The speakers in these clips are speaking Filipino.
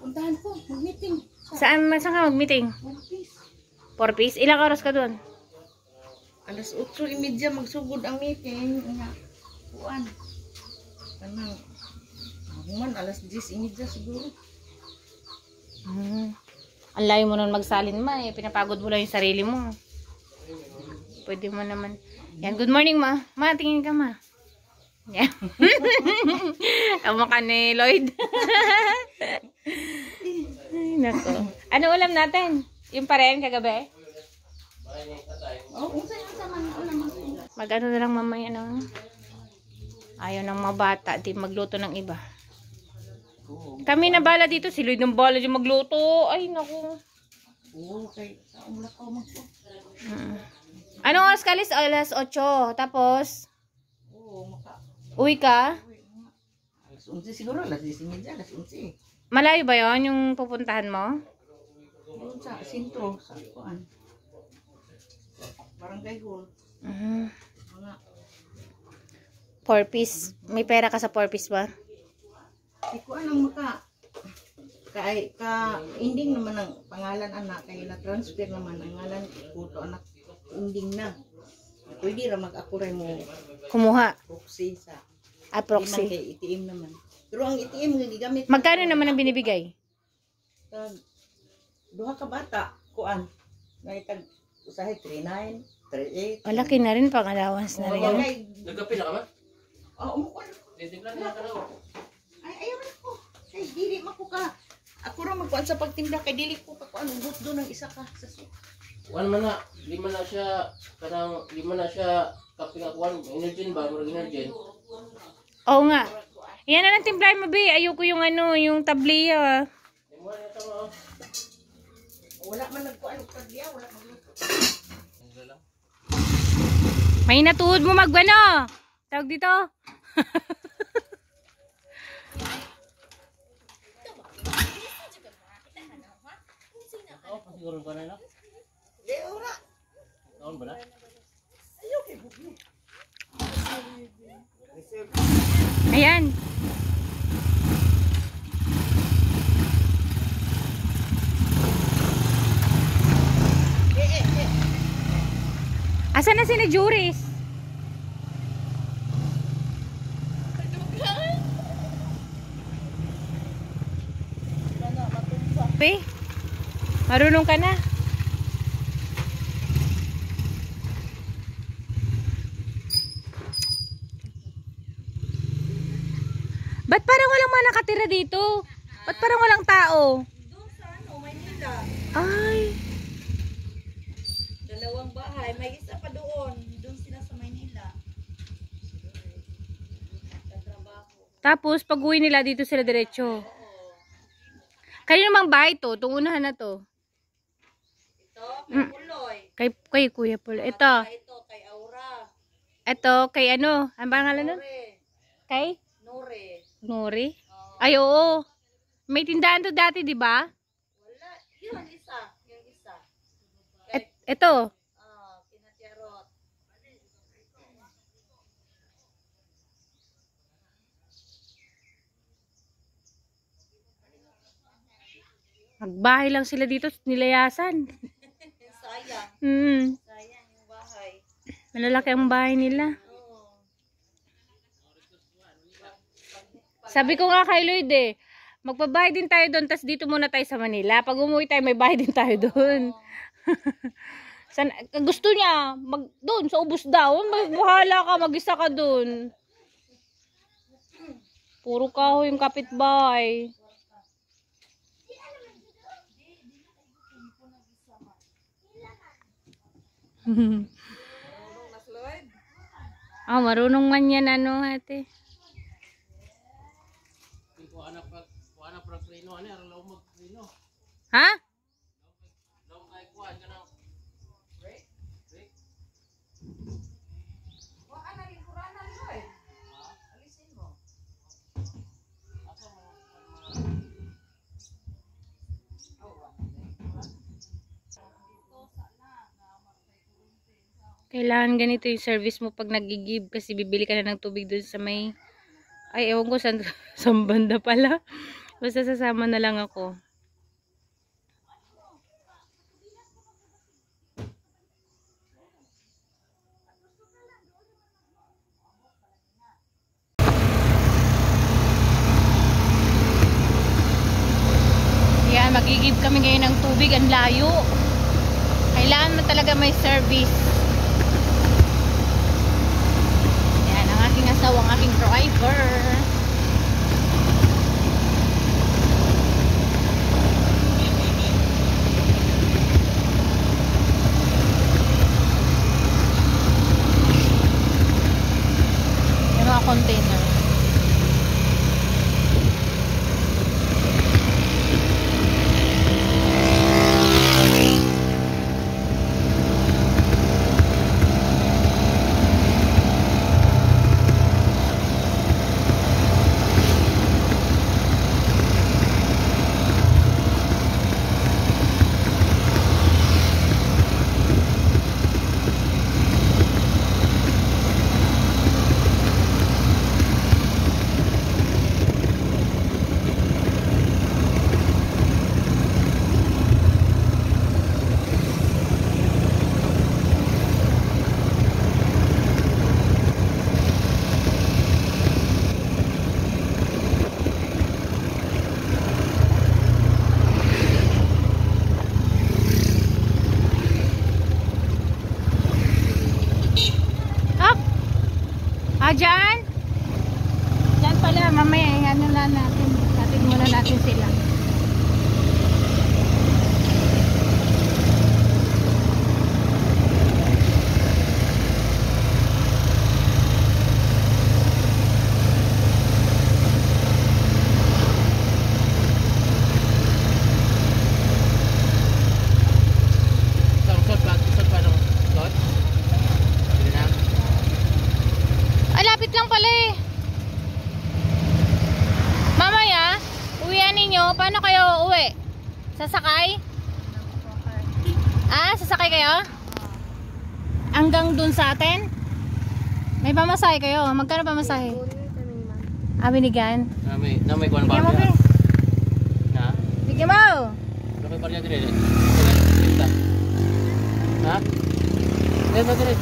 Puntahan ko, mag-meeting. Saan ka mag-meeting? 4 piece. Ilang oras ka doon? Alas 8:30 magsugod ang meeting. Kuan. Kanang man alas 10:30 siguro. Ang layo mo nun magsalin ma eh. Pinapagod mo lang yung sarili mo. Pwede mo naman. Yan, good morning ma. Ma, tingin ka ma. Yan. Tama ka ni Lloyd. Ay, nako. Ano ulam natin? Yung pa rin kagabi? Mag-ano na lang mamaya no? Ayaw ng mga bata. Di magluto ng iba. Kami na bala dito. Si Lloyd ng bala yung magluto. Ay, naku. Okay. Anong oras ka alis? Alas 8. Tapos? Uwi ka? Alas 11 siguro. Alas 10:30. Alas 11. Malayo ba yon yung pupuntahan mo? Doon sa sentro. Sa kuan. Barangay Hall. Mga 4 piece. May pera ka sa 4 piece ba? di ko anong ending naman ang pangalan anak kay na-transfer naman ang ngalan ko to anak ending na. Pwede ra mag-akuray mo Kumuha. proxy sa Proxy. kay ATM naman. Pero ang ATM nga gigamit Magkano naman ang binibigay? duha ka bata kuan. Ngay tag usahay 39, 38. Laki na rin pang allowance na rin. Nagkape na ka ba? Umukuan. Timpla na ka daw. Ay ayaw na ko. Kay dili mako ka. Ako ra magkuan sa pagtimpla kay dili ko ka kuan ubot do ng isa ka sa Kuan man na, di man na siya kape nga kuan, energen ba, murag energen. Oo nga. Yan na lang timplahin mo, be. Ayoko yung ano, yung tabliya. wala man nagkuan pagdiya, wala magluto. May natuhod mo magwano. Tawag dito. Siguro ba na? Di ora. Taon ba na? Ayan. Asan na sila Juris? Pe, marunong ka na. Ba't parang walang mga nakatira dito? Ba't parang walang tao? Doon sa Maynila. Ay. Dalawang bahay, may isa pa doon. Doon sila sa Maynila. Tatrabaho. Tapos pag uwi nila dito sila diretso. Kanino mang bahay to? Itong unahan na to. Ito, kay Puloy. Kay Kuya Paul. Ito. Ito, kay Aura. Ito, kay ano? Ang pangalan nun? Nore. Kay? Nore. Nori? Ay, oo. May tindahan to dati, di ba? Wala. Yun, isa. Yung isa. Ito. Pinatiyarot. Magbahay lang sila dito, nilayasan. Sayang. Sayang yung bahay. Malalaki ang bahay nila. Sabi ko nga kay Lloyd eh, magbabahay din tayo doon, tas dito muna tayo sa Manila. Pag umuwi tayo, may bahay din tayo doon. Gusto niya, doon sa ubos daw. Bahala ka, mag-isa ka doon. Puro kahoy yung kapitbahay. Marunong man yan ano ate. Ha? Kailangan ganito yung service mo pag nag-give kasi bibili ka na ng tubig doon sa may... Ay, ewan ko saan banda pala. Basta sasama na lang ako. Yan, magigib kami ngayon ng tubig. Ang layo. Kailangan mo talaga may service. Yan, ang aking asawa, ang aking driver. Yan mga container. Dyan? Dyan pala, mamaya, ano na natin. Hatid muna natin sila. Isang pa ng lot? Sige na. Ay, lapit lang pala eh. Mamaya, uwian ninyo. Paano kayo uwi? Sasakay? Ah, sasakay kayo? Hanggang dun sa atin? May pamasahe kayo. Magkano pamasahe? Ah, binigan? Na may kuwan ba? Bigyan mo, be. Na? Bigyan mo! May barya dire. Ha? Dire.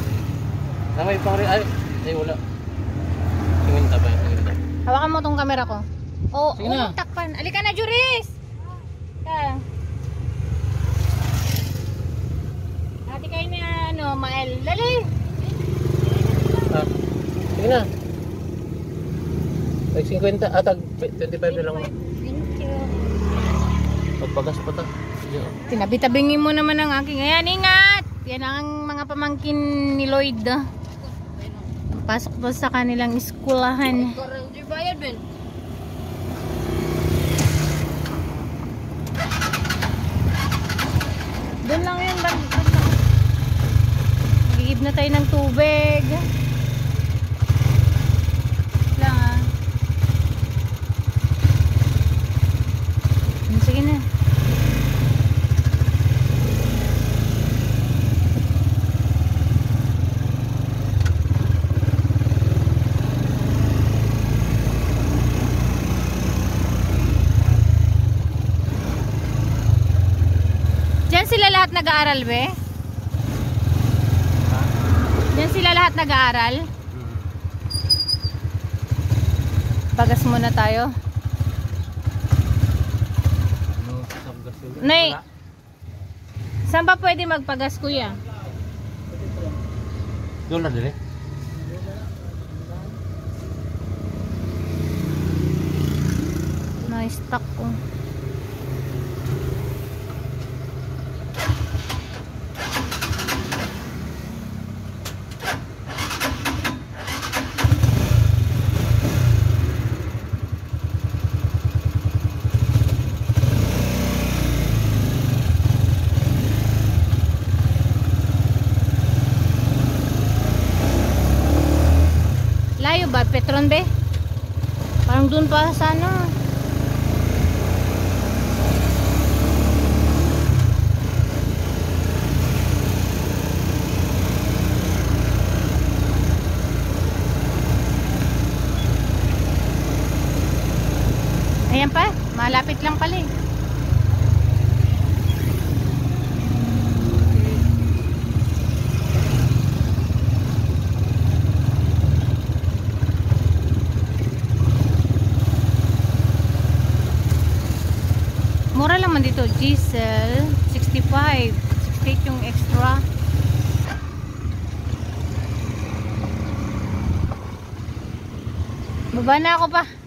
Na may pang ay wala. Tingin ta ba? Hawakan mo tong camera ko. Oh, Sige na. takpan. Alika na, Juris! Hati kayo na, ano, Mael. Dali! Ah. Sige na. Tag 50 tag 25 na lang. Thank you. Pagpagas pa ta. Sige. Tinabi-tabingin mo naman ang aking. Ayan, ingat! Yan ang mga pamangkin ni Lloyd. Pasok pa sa kanilang eskulahan. Di bayad, Ben? Doon lang yun. Magigib na tayo ng tubig. Lang ah. Sige na. Diyan sila lahat nag-aaral, be? Diyan sila lahat nag-aaral? Pagas muna tayo. Nay, saan ba pwede magpagas, kuya? Doon na dire. Na-stuck ko. Layo ba? Petron, be? Parang dun pa sa ano. Ayan pa, malayo. eh. Mura lang man dito, diesel 65, 68 yung extra. Baba na ako pa.